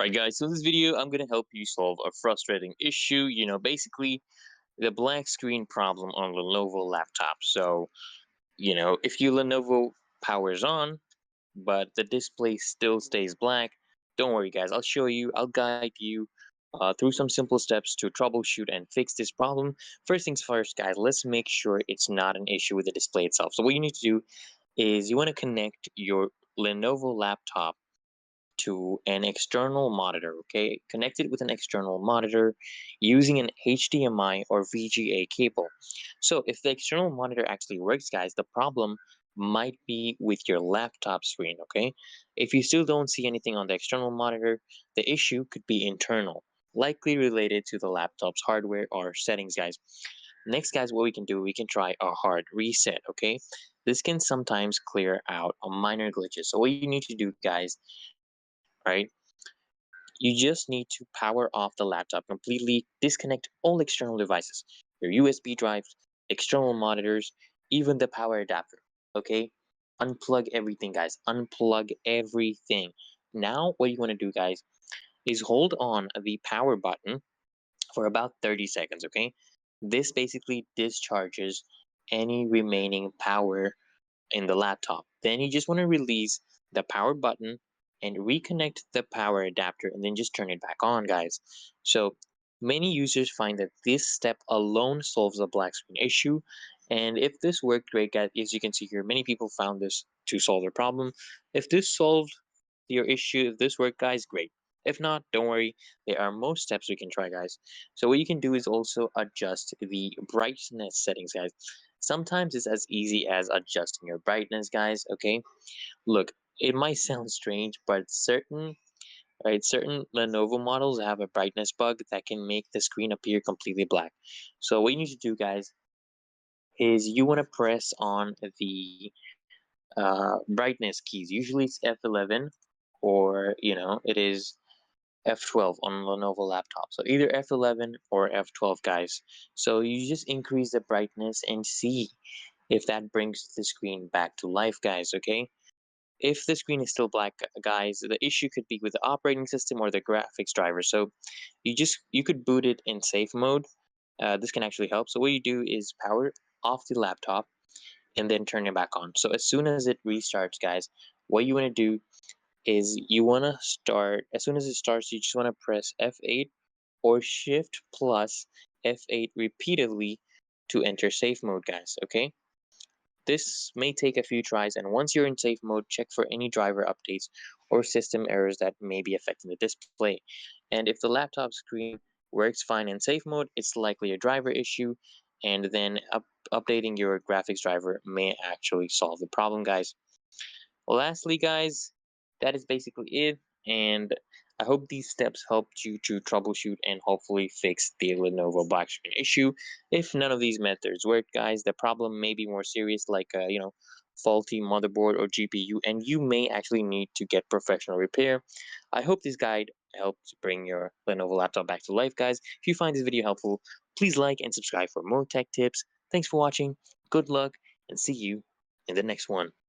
Right, guys, so in this video, I'm going to help you solve a frustrating issue. Basically, the black screen problem on Lenovo laptop. So, if your Lenovo powers on, but the display still stays black, don't worry, guys. I'll show you, I'll guide you through some simple steps to troubleshoot and fix this problem. First things first, guys, let's make sure it's not an issue with the display itself. So, what you need to do is you want to connect your Lenovo laptop to an external monitor, okay? Connect it with an external monitor using an HDMI or VGA cable. So if the external monitor actually works, guys, the problem might be with your laptop screen, okay? If you still don't see anything on the external monitor, the issue could be internal, likely related to the laptop's hardware or settings, guys. Next, guys, what we can do, we can try a hard reset, okay? This can sometimes clear out a minor glitches. So what you need to do, guys, right? You just need to power off the laptop completely, disconnect all external devices, your USB drives, external monitors, even the power adapter. Okay? Unplug everything, guys. Unplug everything. Now, what you want to do, guys, is hold on the power button for about 30 seconds. Okay? This basically discharges any remaining power in the laptop. Then you just want to release the power button and reconnect the power adapter and then just turn it back on, guys. So many users find that this step alone solves the black screen issue. And if this worked, great, guys. As you can see here, many people found this to solve their problem. If this solved your issue, if this worked, guys, great. If not, don't worry. There are more steps we can try, guys. So what you can do is also adjust the brightness settings, guys. Sometimes it's as easy as adjusting your brightness, guys, okay? Look, it might sound strange, but certain Lenovo models have a brightness bug that can make the screen appear completely black. So what you need to do, guys, is you want to press on the brightness keys. Usually it's F11 or, it is F12 on Lenovo laptop. So either F11 or F12, guys. So you just increase the brightness and see if that brings the screen back to life, guys, okay? If the screen is still black, guys, the issue could be with the operating system or the graphics driver. So you could boot it in safe mode. This can actually help. So what you do is power off the laptop and then turn it back on. So as soon as it restarts, guys, what you want to do is you want to start, as soon as it starts, you just want to press F8 or Shift plus F8 repeatedly to enter safe mode, guys, okay? This may take a few tries, and once you're in safe mode, check for any driver updates or system errors that may be affecting the display. And if the laptop screen works fine in safe mode, it's likely a driver issue, and then updating your graphics driver may actually solve the problem, guys. Lastly, guys, that is basically it. And I hope these steps helped you to troubleshoot and hopefully fix the Lenovo black screen issue. If none of these methods work, guys, the problem may be more serious, like faulty motherboard or GPU, and you may actually need to get professional repair. I hope this guide helped bring your Lenovo laptop back to life, guys. If you find this video helpful, please like and subscribe for more tech tips. Thanks for watching. Good luck, and see you in the next one.